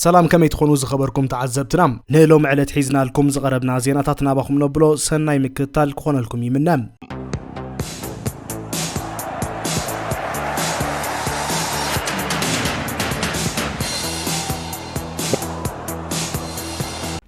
سلام كم يتخونوا زخبركم تعذبتنا نهلوم علت حيزنا لكم زغربنا زيناتنا باخم نبلو سناي مكتال كون لكم يمنام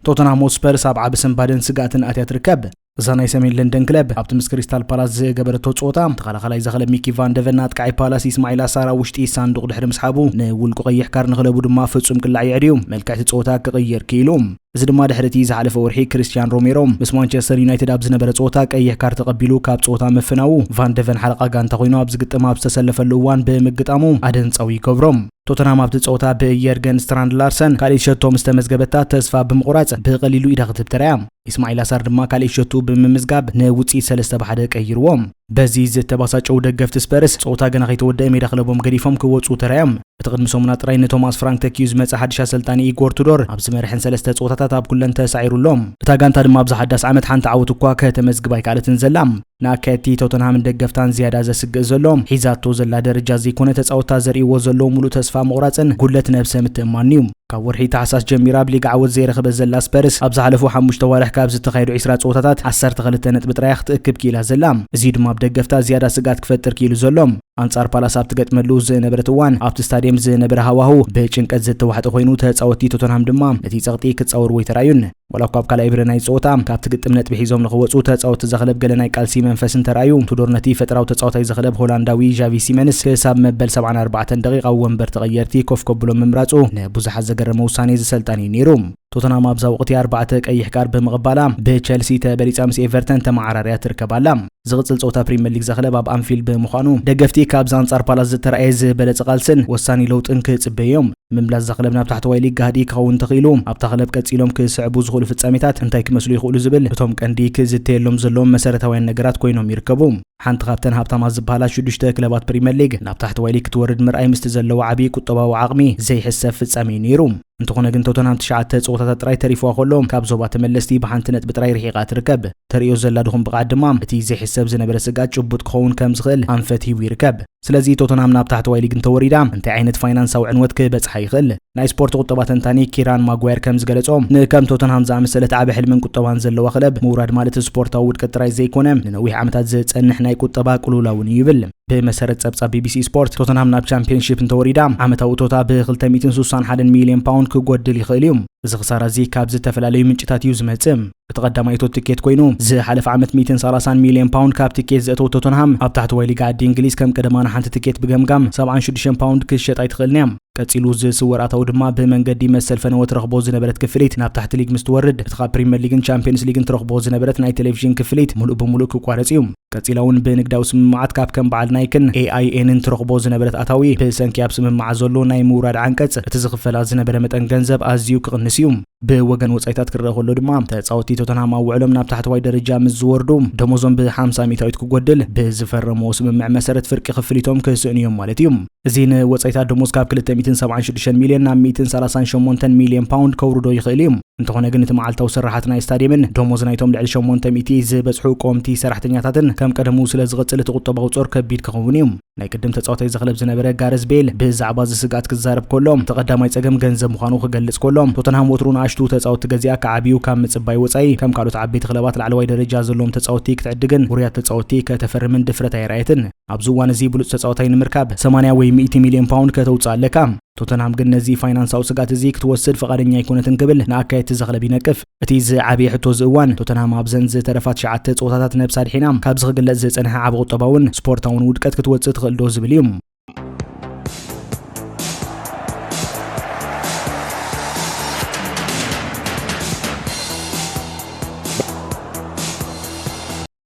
توتنهام هوتسبير 7 بسنبادن سقاتن اتيات ركب زاناي سمين لندن كلب ابتمس كريستال بالاس جبرتو صوتا تخلخلاي زخله ميكي فان ديفنات كاي بالاس اسماعيل سارا وشتي صندوق دحر مسحابو نولقو قيح كار نخلبو دما فصوم كلا يعديو ملكات صوتا كغير كيلوم እዚ ድማ ድሕርቲ ዝሓለፈ ወርሒ ክሪስቲያን ሮሜሮ ምስ ማንቸስተር ዩናይትድ ኣብ ዝነበረ ጾታ ቀይሕ ካርት ተቀቢሉ ካብ ጾታ መፍናው ቫን ደቨን ሓለቃ ጋንታ ኮይኑ ኣብ ዝግጥም ኣብ ዝተሰለፈሉ እዋን ብምግጣሙ ኣደንጻዊ ይገብሮም ቶተንሃም ኣብ ጾታ በየርገን ስትራንድ ላርሰን ካልእ ሸቶ ምስ ተመዝገበታ ተስፋ ብምቁራጽ ብቀሊሉ ኢዳኽትብ ተራያ ኢስማኤል አሳር ድማ ካልእ ሸቶ ብምምዝጋብ ንውጽኢት 3-1 ቀይርዎም በዚ ዝተባሳጨው ደገፍት ስፐርስ ጾታ ገና ከይተወደአ ሜዳ ክለቦም ገዲፎም ክወጹ ተራያም በተቀድሞ ሰሙና ጥራይ ቶማስ ፍራንክ ተኪዩዝ መጻ ሓድሽ አሰልጣኒ ኢጎር ቱዶር ኣብ ዝመርሕን 3 ጾታታት ኣብ ኩለን ተሳዒሩሎም እታ ጋንታ ድማ ኣብ ዝሓዳስ ዓመት ሓንቲ ዓወት እኳ ከተመዝግባ ይካለትን ዘላም ናከቲ ቶተንሃም ደገፍታን ዝያዳ ዘስግእ ዘሎም ሒዛቶ ዘላ ደረጃ ዘይኮነ ተጻውታ ዘርእይዎ ዘሎ ሙሉ ተስፋ መቁራጽን ጉለት ነብሰ ምትእማንዩ ካብ ወርሒ ታሕሳስ ጀሚራ ብሊግ ዓወት ዘይረኸበ ዘላ ስፐርስ ኣብ ዝሓለፉ 5 ወርሕ ካብ ዝተኻየዱ 20 ጾታታት 12 ነጥቢ ጥራይ ክትእክብ ኪላ ዘላም እዚ ድማ ብደገፍታ ዝያዳ ስጋት ክፈጥር ኪሉ ዘሎም አንጻር ፓላስ ኣብ ትገጥመሉ ዝነበረት እዋን ኣብቲ ስታዲየም ዝነበረ ሃዋሁ በጭንቀት ዝተዋሕጠ ኮይኑ ተጻወቲ ቶተንሃም ድማ ነቲ ጸቕጢ ክጻወር ወይ ተራዩን ወላኳ ኣብ ካልኣይ ብረናይ ጾታ ካብቲ ግጥም ነጥቢ ሒዞም ንኽወጹ ተጻወቲ ዘኽለብ ገለናይ ቃልሲ መንፈስን ተራዩ ቱዶር ነቲ ፈጥራው ተጻወታይ ዘኽለብ ሆላንዳዊ ጃቪ ሲመንስ ክሳብ መበል 74 ደቂቃ ወንበር ተቐየርቲ ኮፍ ከብሎም ምምራጹ ንብዙሓት ዘገረመ ውሳኔ ዝሰልጣን ነይሩ ቶተንሃም ኣብ ዛውቅቲ 4 ቀይሕ ካርድ ብምቕባላ በቸልሲ ተበሊጻ ምስ ኤቨርተን ተማዓራርያ ትርከባላ ዝቕጽል ጾታ ፕሪሚየር ሊግ ዘኽለብ ኣብ አንፊልድ ብምዃኑ ደገፍቲ ካብ ዛንጻር ፓላስ ዝተረኣየ ዝበለጸ ቃልስን ወሳኒ ለውጥን ክጽበዮም ምምላስ ዘኽለብ ናብ ታሕተዋይ ሊግ ጋህዲ ክኸውን ተኽኢሉ ኣብ ታኽለብ ቀጺሎም ክስዕቡ ዝኽእሉ ፍጻሜታት እንታይ ክመስሉ ይኽእሉ ዝብል እቶም ቀንዲ ክዝተየሎም ዘለዎም መሰረታውያን ነገራት ኮይኖም ይርከቡ ሓንቲ ካብተን ሃብታማት ዝበሃላ 6 ክለባት ፕሪሚየር ሊግ ናብ ታሕተዋይ ሊግ ክትወርድ ምርኣይ ምስቲ ዘለዎ ዓቢ ቁጠባዊ ዓቕሚ ዘይሕሰብ ፍጻሜ ነይሩ እንተኾነ ግን ቶተንሃም 9 ጾታታት ጥራይ ተሪፍዋ ከሎም ካብ ዞባ ተመለስቲ ብሓንቲ ነጥቢ ጥራይ ርሒቓ ትርከብ ተሪዮ ዘላ ድኹም ብቓድ ድማ እቲ ዘይሕሰብ ዝነበረ ስጋት ጭቡጥ ክኸውን ከም ዝኽእል ኣንፈት ሂቡ ይርከብ ስለዚ ቶተንሃም ናብ ታሕተዋይ ሊግ እንተወሪዳ እንታይ ዓይነት ፋይናንሳዊ ዕንወት ክበጽሓ ይኽእል ናይ ስፖርት ቁጠባ ተንታኒ ኪራን ማጓየር ከም ዝገለጾም ንከም ቶተንሃም ዝኣመሰለት ዓቢ ሕልምን ቁጠባን ዘለዋ ክለብ ምውራድ ማለት ስፖርታዊ ውድቀት ጥራይ ዘይኮነ ንነዊሕ ዓመታት ዝጸንሕ ናይ ቁጠባ ቅሉላውን ይብል በመሰረት ጸብጻብ ቢቢሲ ስፖርት ቶተንሃም ናብ ቻምፒየንሺፕ እንተወሪዳ ዓመታዊ ቶታ ብ261 ሚልዮን ፓውንድ ክጎድል ይኽእል እዩ እዚ ኽሳራ እዚ ካብ ዝተፈላለዩ ምንጭታት እዩ ዝመጽእ በተቀዳማይ ቲኬት ኮይኑ ዝሓለፈ ዓመት 130 ሚልዮን ፓውንድ ካብ ቲኬት ዘእተው ቶተንሃም ኣብ ታሕተዋይ ሊግ ዓዲ እንግሊዝ ከም ቀደማና ሓንቲ ቲኬት ብገምጋም 76 ፓውንድ ክሸጣ ይትኽእልኒያ ቀጺሉ ዝስወራታው ድማ ብመንገዲ መሰል ፈነወት ረኽቦ ዝነበረት ክፍሊት ናብ ታሕቲ ሊግ ምስትወርድ እትኻ ፕሪሚየር ሊግን ቻምፒየንስ ሊግን ትረኽቦ ዝነበረት ናይ ቴሌቪዥን ክፍሊት ሙሉእ ብሙሉእ ክቋረጽ እዩ ቀጺላውን ብንግዳዊ ስምምዓት ካብ ከም በዓል ናይክን AIN ትረኽቦ ዝነበረት ኣታዊ ብሰንኪ ኣብ ስምምዓት ዘሎ ናይ ምውራድ ዓንቀጽ እቲ ዝኽፈላ ዝነበረ መጠን ገንዘብ ኣዝዩ ክቕንስ እዩ ብወገን ወጻኢታት ክረአ ከሎ ድማ ተጻወቲ ቶተንሃም ውዕሎም ናብ ታሕተዋይ ደረጃ ምስ ዝወርዱ ደሞዞም ብ50 ሚታዊት ክጎድል ብዝፈረመ ስምምዕ መሰረት ፍርቂ ክፍሊቶም ክስእንዮም ማለት እዩ እዚ ንወጻኢታት ደሞዝ ካብ 276 ሚልዮን ናብ 138 ሚልዮን ፓውንድ ከውርዶ ይኽእል እዩ እንተኾነ ግን እቲ መዓልታዊ ስራሓት ናይ ስታዲየምን ደሞዝ ናይቶም ልዕሊ 800 ዝበጽሑ ቆምቲ ሰራሕተኛታትን ከም ቀደሙ ስለ ዝቕጽል እቲ ቁጠባዊ ጾር ከቢድ ክኸውን እዩ ናይ ቅድም ተጻዋታይ ዘኽለብ ዝነበረ ጋረስ ቤል ብዛዕባ ዝስጋት ክዛረብ ከሎም ተቐዳማይ ጸገም ገንዘብ ምዃኑ ክገልጽ ከሎም ቶተንሃም ወትሩን ኣሽቱ ተጻወቲ ገዚኣ ከዓብዩ ካብ ምጽባይ ወጻኢ ከም ካልኦት ዓበይቲ ክለባት ላዕለዋይ ደረጃ ዘለዎም ተጻወቲ ክትዕድግን ውርያት ተጻወቲ ከተፈርምን ድፍረት ኣይረኣየትን ኣብዚ እዋን እዚ ብሉጽ ተጻዋታይ ንምርካብ 80 ወይ 100 ሚልዮን ፓውንድ ከተውፅእ ኣለካ ቶተንሃም ግን ነዚ ፋይናንሳዊ ስጋት እዚ ክትወስድ ፈቃደኛ ኣይኮነትን ክብል ንኣካየት ዘኽለብ ይነቅፍ እቲ ዝዓበየ ሕቶ ዝእዋን ቶተንሃም ኣብ ዘን ዝተረፋት 9 ጾታታት ነብሳ ድሒና ካብ ዝኽግለጽ ዝጸንሐ ዓቢ ቁጠባውን ስፖርታውን ውድቀት ክትወጽእ ትኽእል ዶ ዝብል እዩ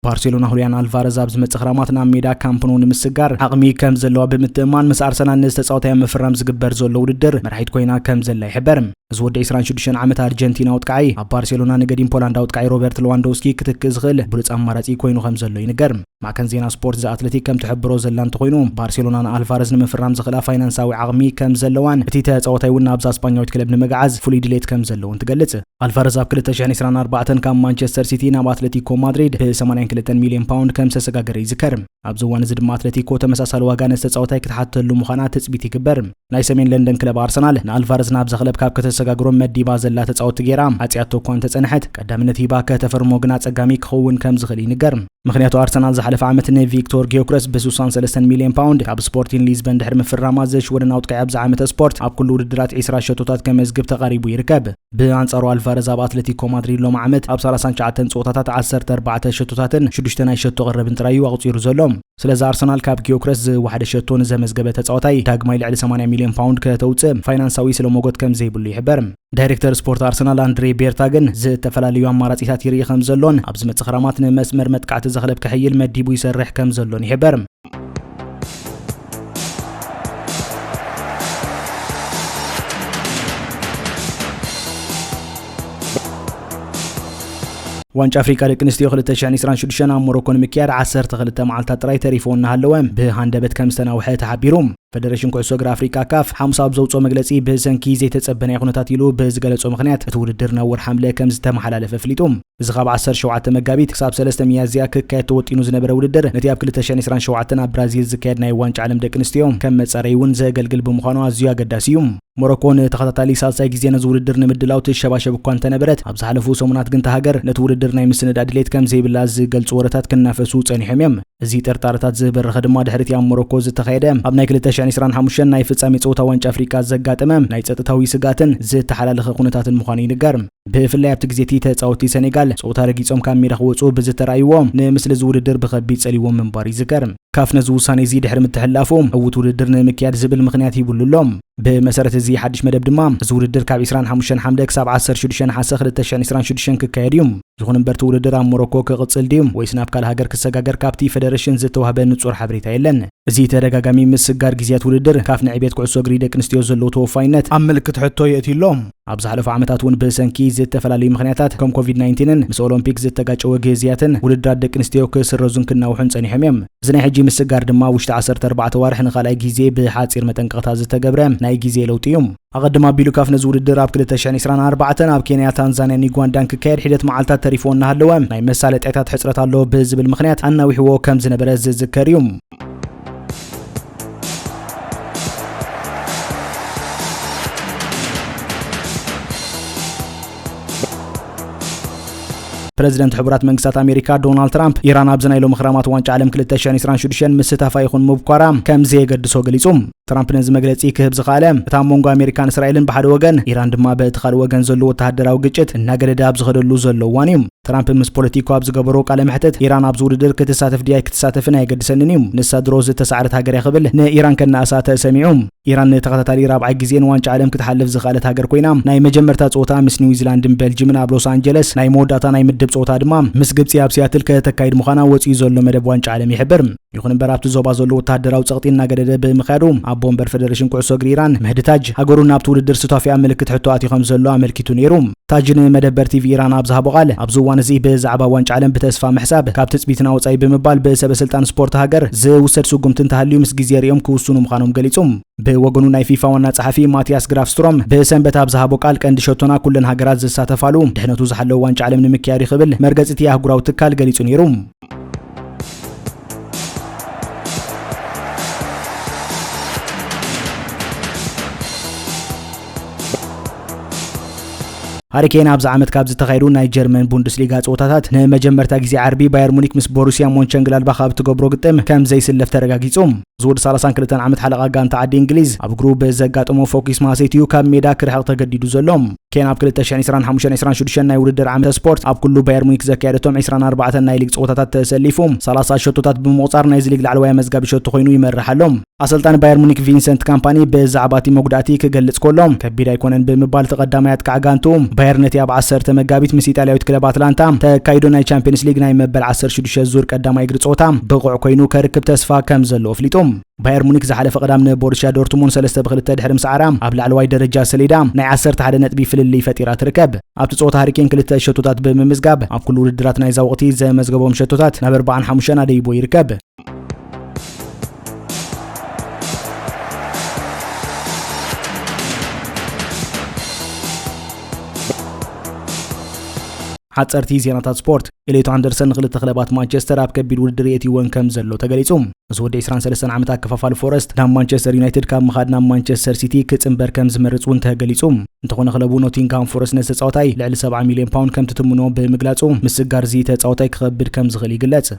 ባርሴሎና ሁሊያን አልቫሬዝ ኣብ ዝመጽእ ኽራማት ናብ ሜዳ ካምፕ ኑ ንምስጋር ዓቕሚ ከም ዘለዋ ብምትእማን ምስ ኣርሰናል ዝተጻወታያ መፍራም ዝግበር ዘሎ ውድድር መርሒት ኮይና ከም ዘላ ይሕበር እዚ ወዲ 26 ዓመት ኣርጀንቲናዊ ጥቃይ ኣብ ባርሴሎና ንገዲም ፖላንዳዊ ጥቃይ ሮበርት ሌዋንዶውስኪ ክትክእ ዝኽእል ብሉጽ ኣማራጺ ኮይኑ ከም ዘሎ ይንገር ማዕከን ዜና ስፖርት ዘኣትሌቲክ ከም ትሕብሮ ዘላ እንተኾይኑ ባርሴሎና ንኣልቫሬዝ ንምፍራም ዝኽእላ ፋይናንሳዊ ዓቕሚ ከም ዘለዋን እቲ ተጻዋታይ እውን ናብዛ ስፓኛዊት ክለብ ንምግዓዝ ፍሉይ ድሌት ከም ዘለዎን ትገልጽ ኣልቫሬዝ ኣብ 2024 ካብ ማንቸስተር ሲቲ ናብ ኣትሌቲኮ ማድሪድ ብ82 2 ሚልዮን ፓውንድ ከም ዝተሰጋገረ ይዝከር ኣብዚ ዋን ድማ አትሌቲኮ ተመሳሳሊ ዋጋ ነስተጻውታይ ክትሓተሉ ምዃና ተጽቢት ይግበር ናይ ሰሜን ለንደን ክለብ አርሰናል ንአልቫሬዝ ናብ ዘኽለብ ካብ ከተሰጋግሮም መዲባ ዘላ ተጻውት ጌራ አጽያቶ እኳ ተጸንሐት ቀዳምነት ሂባ ከተፈርሞ ግና ጸጋሚ ክኸውን ከም ዝኽእል ይንገር ምክንያቱ አርሰናል ዝሓለፈ ዓመት ቪክቶር ጊዮክረስ ብ63 ሚልዮን ፓውንድ ካብ ስፖርቲንግ ሊዝበን ድሕሪ ምፍራማ ዘሽወደን አውጥቃይ ኣብ ዓመት ስፖርት ኣብ ኩሉ ውድድራት 20 ሸቶታት ከመዝግብ ተቃሪቡ ይርከብ ብአንጻሩ አልቫሬዝ ኣብ አትሌቲኮ ማድሪድ ሎም ዓመት ኣብ 39 ጾታታት 14 ሸቶታትን 6 ናይ ሸቶ ቀረብን ጥራዩ ኣቁፂሩ ዘሎም ስለዚ አርሰናል ካብ ጊዮክረስ ዝዋሕደ ሸቶን ዘመዝገበ ተጻዋታይ ዳግማይ ልዕሊ 80 ሚልዮን ፓውንድ ከተውጽእ ፋይናንሳዊ ስለሞጎት ከም ዘይብሉ ይሕበር ዳይሬክተር ስፖርት አርሰናል አንድሬ ቤርታ ግን ዝተፈላልዩ አማራጺታት ይርኢ ከም ዘሎን ኣብ ዝመጽእ ክረማት ንመስመር መጥቃዕቲ ዘኽለብ ከሕይል መዲቡ ይሰርሕ ከም ዘሎን ይሕበር ዋንጫ አፍሪካ ደቂ ኣንስትዮ 2026 ኣብ ሞሮኮ ንምክያድ 12 መዓልታት ጥራይ ተሪፎና ሃለወ ብሃንደበት ከም ዝተናውሐ ተሓቢሩ ፌደሬሽን ኩዕሶ እግሪ አፍሪካ ካፍ 50 ኣብ ዘውጾ መግለጺ ብሰንኪ ዘይተጸበነ ኩነታት ኢሉ ብዝገለጾ ምኽንያት እቲ ውድድር ናብ ወር ሐምለ ከም ዝተመሓላለፈ ፍሊጡ እዚ ካብ 17 መጋቢት ክሳብ 3 ሚያዝያ ክካየድ ተወጢኑ ዝነበረ ውድድር ነቲ ኣብ 2027 ኣብ ብራዚል ዝካየድ ናይ ዋንጫ ዓለም ደቂ ኣንስትዮ ከም መጻረይ እውን ዘገልግል ብምዃኑ ኣዝዩ ኣገዳሲ እዩ ሞሮኮ ተኸታታሊ ሳልሳይ ግዜ ነዚ ውድድር ንምድላው ትሸባሸብ እኳ እንተነበረት ኣብ ዝሓለፉ ሰሙናት ግን ሃገር ነቲ ውድድር ናይ ምስንድ ኣድሌት ከም ዘይብላ ዝገልጹ ወረታት ክናፈሱ ጸኒሖም እዮም እዚ ጠርጣረታት ዝበረኸ ድማ ድሕሪት ኣብ ሞሮኮ ዝተኻየደ ኣብ ናይ 2025 ናይ ፍጻሜ ጾታ ዋንጫ አፍሪካ ዘጋጠመ ናይ ጸጥታዊ ስጋትን ዝተሓላለኸ ኩነታትን ምዃኑ ይንገር ብፍላይ ኣብቲ ግዜቲ ተጻወቲ ሴኔጋል ጾታ ረጊጾም ካብ ሜዳ ክወጹ ብዝተራእይዎ ንምስሊ ዝውድድር ብኸቢድ ጸሊዎም ምንባር ይዝከር ካፍ ነዚ ውሳኔ እዚ ድሕሪ ምትሕላፉ እውት ውድድር ንምክያድ ዝብል ምኽንያት ይብሉሎም ብመሰረት እዚ ሓድሽ መደብ ድማ እዚ ውድድር ካብ 25 ሐምለ ክሳብ 16 ነሐሴ 2026 ክካየድ እዩ ይኹን እምበር እቲ ውድድር ኣብ ሞሮኮ ክቕጽል ድዩ ወይስ ናብ ካልእ ሃገር ክሰጋገር ካብቲ ፌደሬሽን ዝተዋህበ ንጹር ሓበሬታ የለን እዚ ተደጋጋሚ ምስጋር ግዜያት ውድድር ካፍ ንዕቤት ኩዕሶ እግሪ ደቂ ኣንስትዮ ዘለዎ ተወፋይነት ኣብ ምልክት ሕቶ የእትሎም ኣብ ዝሓለፉ ዓመታት እውን ብሰንኪ ዝተፈላልዩ ምኽንያታት ከም ኮቪድ-19ን ምስ ኦሎምፒክ ዝተጋጨወ ግዜያትን ውድድራት ደቂ ኣንስትዮ ክስረዙን ክናውሑን ጸኒሖም እዮም እዚ ናይ ሕጂ ምስጋር ድማ ውሽጢ 14 ወርሕ ንኻልኣይ ግዜ ብሓጺር መጠንቀቕታ ዝተገብረ ናይ ግዜ ለውጢ እዩ ኣቐድማ ኣቢሉ ካፍ ነዚ ውድድር ኣብ 2024 ኣብ ኬንያ ታንዛንያን ዩጋንዳን ክካየድ ሒደት መዓልታት ተሪፎና ሃለወ ናይ መሳለጥያታት ሕጽረት ኣሎ ብዝብል ምኽንያት ኣናዊሕዎ ከም ዝነበረ ዝዝከር እዩ ፕሬዚደንት ሕቡራት መንግስታት አሜሪካ ዶናልድ ትራምፕ ኢራን ኣብ ዝናይሎ ምኽራማት ዋንጫ ዓለም 2026 ምስታፋ ይኹን ምብኳራ ከም ዘየገድሶ ገሊጹ ትራምፕ ነዚ መግለጺ ክህብ ዝኻለ እታ ሞንጎ አሜሪካን እስራኤልን ብሓደ ወገን ኢራን ድማ በቲ ካልእ ወገን ዘሎ ወተሃደራዊ ግጭት እናገደደ ኣብ ዝኸደሉ ዘሎ እዋን እዩ ትራምፕ ምስ ፖለቲኮ ኣብ ዝገበሮ ቃለ መሕተት ኢራን ኣብ ዝውድድር ክትሳተፍ ድያ ክትሳተፍን ኣይገድሰንን እዩ ንሳ ድሮ ዝተሳዕረት ሃገር ይኽብል ንኢራን ከናእሳ ተሰሚዑ ኢራን ተኸታታሊ ራብዓይ ግዜን ዋንጫ ዓለም ክትሓልፍ ዝኽኣለት ሃገር ኮይና ናይ መጀመርታ ጾታ ምስ ኒውዚላንድን ቤልጅየምን ኣብ ሎስ አንጀለስ ናይ መወዳእታ ናይ ምድብ ጾታ ድማ ምስ ግብጺ ኣብ ሲያትል ከተካይድ ምዃና ወፂኡ ዘሎ መደብ ዋንጫ ዓለም ይሕብር ይኹን እምበር ኣብቲ ዞባ ዘሎ ወተሃደራዊ ጸቕጢ እናገደደ ብምኻዱ ኣብ ቦምበር ፌደሬሽን ኩዕሶ እግሪ ኢራን መህድታጅ ሃገሩ ናብቲ ውድድር ስታፊያ ምልክት ሕቶ ኣትዮም ዘሎ ኣመልኪቱ ነይሩ ታጅን መደበር ቲቪ ኢራን ኣብ ዝሃቦ ቃል ኣብዚ እዋን እዚ ብዛዕባ ዋንጫ ዓለም ብተስፋ ምሕሳብ ካብ ትጽቢትና ወጻኢ ብምባል ብሰበስልጣን ስፖርት ሃገር ዝውሰድ ስጉምትን ተሃልዩ ምስ ግዜ ሪኦም ክውስኑ ምዃኖም ገሊጹ ብወገኑ ናይ ፊፋ ዋና ጸሓፊ ማቲያስ ግራፍስትሮም ብሰንበት ኣብ ዝሃቦ ቃል ቀንዲ ሸቶና ኩለን ሃገራት ዝሳተፋሉ ድሕነቱ ዝሓለወ ዋንጫ ዓለም ንምክያድ ይኽብል መርገጽቲ ኣህጉራዊ ትካል ገሊጹ ነይሩ ሃሪኬን ኣብዚ ዓመት ካብ ዝተኻየዱ ናይ ጀርመን ቡንደስሊጋ ጾታታት ንመጀመርታ ግዜ ዓርቢ ባየር ሙኒክ ምስ ቦሩሲያ ሞንቸንግላድባኽ ኣብ ትገብሮ ግጥም ከም ዘይስለፍ ተረጋጊጹ ዝውድ 32 ዓመት ሓለቓ ጋንታ ዓዲ እንግሊዝ ኣብ ግሩፕ ዘጋጠሞ ፎኪስ ማሴትዩ ካብ ሜዳ ክርሕቕ ተገዲዱ ዘሎም ኬን ኣብ 2025-26 ናይ ውድድር ዓመት ስፖርት ኣብ ኩሉ ባየር ሙኒክ ዘካየደቶም 24 ናይ ሊግ ጾታታት ተሰሊፉ 30 ሸቶታት ብምቁጻር ናይ ሊግ ላዕለዋይ መዝጋቢ ሸቶ ኮይኑ ይመርሓሎም ኣሰልጣን ባየር ሙኒክ ቪንሰንት ካምፓኒ ብዛዕባቲ መጉዳእቲ ክገልጽ ከሎም ከቢድ ኣይኮነን ብምባል ተቐዳማይ ኣጥቃዕ ጋንቱ ባየር ነቲ ኣብ 10 መጋቢት ምስ ኢጣልያዊት ክለብ አትላንታ ተካይዶ ናይ ቻምፒየንስ ሊግ ናይ መበል 16 ዙር ቀዳማይ እግሪ ጾታ ብቑዕ ኮይኑ ከርክብ ተስፋ ከም ዘሎ ኣፍሊጦም ባየር ሙኒክ ዝሓለፈ ቀዳም ንቦሩሲያ ዶርትሙንድ 3-2 ድሕሪ ምስዓራ ኣብ ላዕለዋይ ደረጃ ሰሌዳ ናይ 11 ነጥቢ ፍልልይ ፈጢራ ትርከብ ኣብቲ ጾታ ሃሪኬን 2 ሸቶታት ብምምዝጋብ ኣብ ኩሉ ውድድራት ናይ ዛወቕቲ ዘመዝገቦም ሸቶታት ናብ 45 ኣደይቦ ይርከብ ሓጸርቲ ዜናታት ስፖርት ኤሊዮት ኣንደርሰን ንኽልተ ክለባት ማንቸስተር ኣብ ከቢድ ውድድር የእትይወን ከም ዘሎ ተገሊጹ። እዚ ወዲ 23 ዓመታት ከፋፋል ፎረስት ናብ ማንቸስተር ዩናይትድ ካብ ምኻድ ናብ ማንቸስተር ሲቲ ክጽምበር ከም ዝመርጽ እውን ተገሊጹ። እንተኾነ ክለቡ ኖቲንግሃም ፎረስት ነቲ ተጻዋታይ ልዕሊ 70 ሚልዮን ፓውንድ ከም ትትምኖ ብምግላጹ ምስጋር እዚ ተጻዋታይ ክኸብድ ከም ዝኽእል ይግለጽ።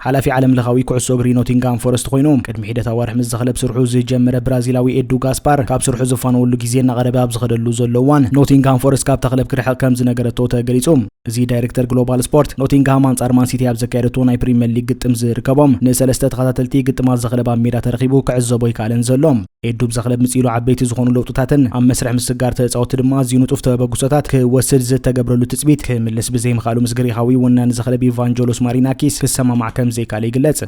ሓላፊ ዓለም ለኻዊ ኩዕሶ እግሪ ኖቲንግሃም ፎረስት ኮይኑ ቅድሚ ሂደት ኣዋርሕ ምስ ዘኽለብ ስርሑ ዝጀመረ ብራዚላዊ ኤዱ ጋስፓር ካብ ስርሑ ዝፋነወሉ ግዜ እናቐረበ ኣብ ዝኸደሉ ዘሎ እዋን ኖቲንግሃም ፎረስት ካብ ተኽለብ ክርሕቕ ከም ዝነገረቶ ተገሊጹ። እዚ ዳይሬክተር ግሎባል ስፖርት ኖቲንግሃም አንጻር ማን ሲቲ ኣብ ዘካየደቶ ናይ ፕሪምየር ሊግ ግጥም ዝርከቦም ንሰለስተ ተኸታተልቲ ግጥማት ዘኽለብ ኣብ ሜዳ ተረኺቡ ክዕዘቦ ይከኣለን ዘሎ። ኤዱ ብዘኽለብ ምፂሉ ዓበይቲ ዝኾኑ ለውጥታትን ኣብ መስርሕ ምስጋር ተፃወቲ ድማ ኣዝዩ ንጡፍ ተበግሶታት ክወስድ ዝተገብረሉ ትፅቢት ክምልስ ብዘይምኽኣሉ ምስ ግሪኻዊ ወናኒ ዘኽለብ ኢቫንጀሎስ ማሪናኪስ ክሰማማዕ ከም ዘይከኣለ ይግለጽ።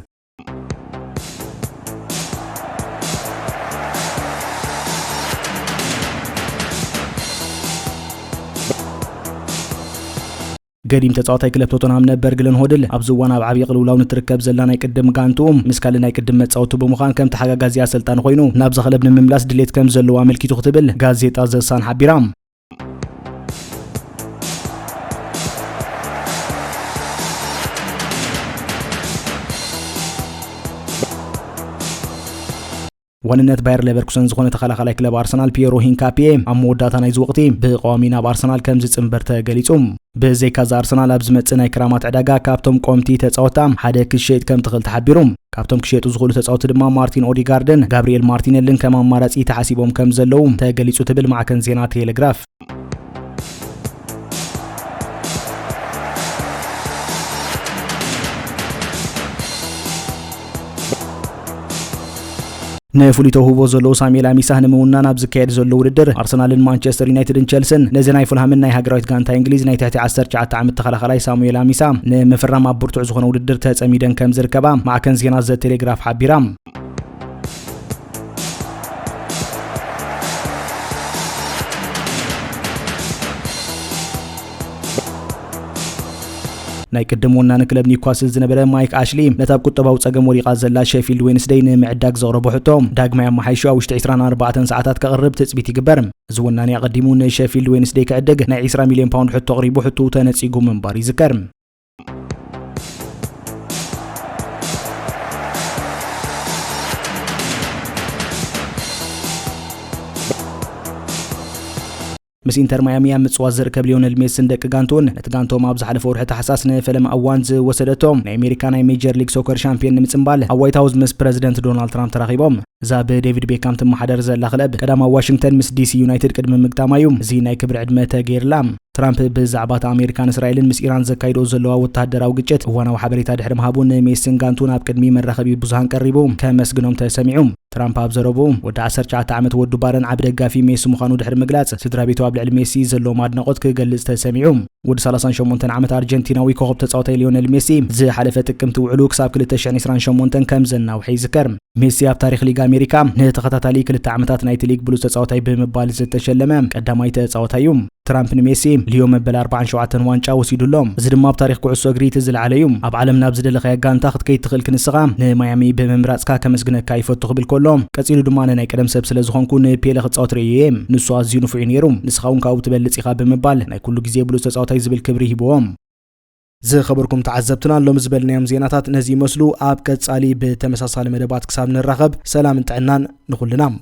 ገዲም ተጻዋታይ ክለብ ቶተንሃም ነበር ግለን ሆድል ኣብ ዝዋን ኣብ ዓብዪ ቅልውላው ንትርከብ ዘላ ናይ ቅድም ጋንቱ ምስ ካልእ ናይ ቅድም መጻወቱ ብምዃን ከም ተሓጋጋዚ ኣሰልጣኒ ኮይኑ ናብ ዘኽለብ ንምምላስ ድሌት ከም ዘለዎ ኣመልኪቱ ክትብል ጋዜጣ ዘሳን ሓቢራ። ዋንነት ባየር ሌቨርኩሰን ዝኾነ ተኸላኻላይ ክለብ ኣርሰናል ፒየሮ ሂንካፒየ ኣብ መወዳእታ ናይዚ ወቕቲ ብቐዋሚ ናብ ኣርሰናል ከም ዝጽምበር ተገሊጹ። ብዘይካዛ ኣርሰናል ኣብ ዝመጽእ ናይ ክራማት ዕዳጋ ካብቶም ቆምቲ ተጻወታ ሓደ ክሸይጥ ከም ትኽእል ተሓቢሩ። ካብቶም ክሸይጡ ዝኽእሉ ተጻወቲ ድማ ማርቲን ኦዲጋርድን ጋብሪኤል ማርቲኔልን ከም ኣማራጺ ተሓሲቦም ከም ዘለዉ ተገሊጹ ትብል ማዕከን ዜና ቴሌግራፍ። ነፍሊቶ ሁቦ ዘሎ ሳሙኤል አሚሳ ንምውና ናብ ዝካየድ ዘሎ ውድድር ኣርሰናልን ማንቸስተር ዩናይትድን ቸልሲን ነዚ ናይ ፉልሃምን ናይ ሃገራዊት ጋንታ እንግሊዝ ናይ ትሕቲ 19 ዓመት ተኸላኻላይ ሳሙኤል አሚሳ ንምፍራም ኣብ ብርቱዕ ዝኾነ ውድድር ተጸሚደን ከም ዝርከባ ማዕከን ዜና ዘ ቴሌግራፍ ሓቢራ። ናይ ቅድም ወናኒ ክለብ ኒውካስል ዝነበረ ማይክ ኣሽሊ ነታ ቁጠባዊ ጸገም ወሪቓ ዘላ ሼፊልድ ዌንስዴይ ንምዕዳግ ዘቕረቦ ሕቶ ዳግማይ ኣመሓይሹ ኣብ ውሽጢ 24 ሰዓታት ከቕርብ ትጽቢት ይግበር። እዚ ወናኒ ኣቐዲሙ ንሼፊልድ ዌንስዴይ ክዕድግ ናይ 20 ሚልዮን ፓውንድ ሕቶ ኣቕሪቡ ሕቱ ተነጺጉ ምንባር ይዝከር። ምስ ኢንተር ማያሚ ኣብ ምጽዋት ዝርከብ ሊዮነል ሜሲ ደቂ ጋንቶን ነቲ ጋንቶም ኣብ ዝሓለፈ ወርሒ ታሕሳስ ንፈለማ እዋን ዝወሰደቶም ናይ ኣሜሪካ ናይ ሜጀር ሊግ ሶከር ሻምፒዮን ንምጽምባል ኣብ ዋይት ሃውስ ምስ ፕረዚደንት ዶናልድ ትራምፕ ተራኺቦም። እዛ ብዴቪድ ቤካም ትመሓደር ዘላ ክለብ ቀዳማ ዋሽንግተን ምስ ዲሲ ዩናይትድ ቅድሚ ምግጣማዩ እዚ ናይ ክብሪ ዕድመ ተገይርላ። ትራምፕ ብዛዕባ ኣሜሪካን እስራኤልን ምስ ኢራን ዘካይዶ ዘለዋ ወተሃደራዊ ግጭት እዋናዊ ሓበሬታ ድሕሪ ምሃቡ ንሜሲን ጋንቱን ኣብ ቅድሚ መራኸቢ ብዙሃን ቀሪቡ ከመስግኖም ተሰሚዑ። ትራምፕ ኣብ ዘረቡ ወዲ 19 ዓመት ወዱ ባረን ዓብ ደጋፊ ሜሲ ምዃኑ ድሕሪ ምግላጽ ስድራ ቤቱ ኣብ ልዕሊ ሜሲ ዘለዎም ኣድናቆት ክገልጽ ተሰሚዑ። ወዲ 38 ዓመት ኣርጀንቲናዊ ኮኸብ ተጻዋታይ ሊዮነል ሜሲ ዝሓለፈ ጥቅምቲ ውዕሉ ክሳብ 2028 ከም ዘናውሐ ይዝከር። ሜሲ ኣብ ታሪክ ሊግ ኣሜሪካ ንተኸታታሊ 2 ዓመታት ናይቲ ሊግ ብሉጽ ተጻዋታይ ብምባል ዝተሸለመ ቀዳማይ ተጻዋታይ እዩ። ትራምፕ ንሜሲ ልዮ መበል 47 ዋንጫ ወሲዱሎም። እዚ ድማ ኣብ ታሪክ ኩዕሶ እግሪ ዝለዓለ እዩ። ኣብ ዓለም ናብ ዝደለኸያ ጋንታ ክትከይድ ትኽእል ክንስኻ ንማያሚ ብምምራጽካ ከመስግነካ ይፈቱ ክብል ከሎ ቀጺሉ ድማ ናይ ቀደም ሰብ ስለ ዝኾንኩ ንፔለ ክጻወት ርእየ ንሱ ኣዝዩ ንፉዕ ነይሩ ንስኻ እውን ካብኡ ትበልጽ ኢኻ ብምባል ናይ ኩሉ ግዜ ብሉጽ ተጻዋታይ ዝብል ክብሪ ሂቦም። ዝኸበርኩም ተዓዘብትና ሎም ዝበልናዮም ዜናታት ነዚ ይመስሉ። ኣብ ቀጻሊ ብተመሳሳሊ መደባት ክሳብ ንራኸብ ሰላም ጥዕናን ንኹልናም።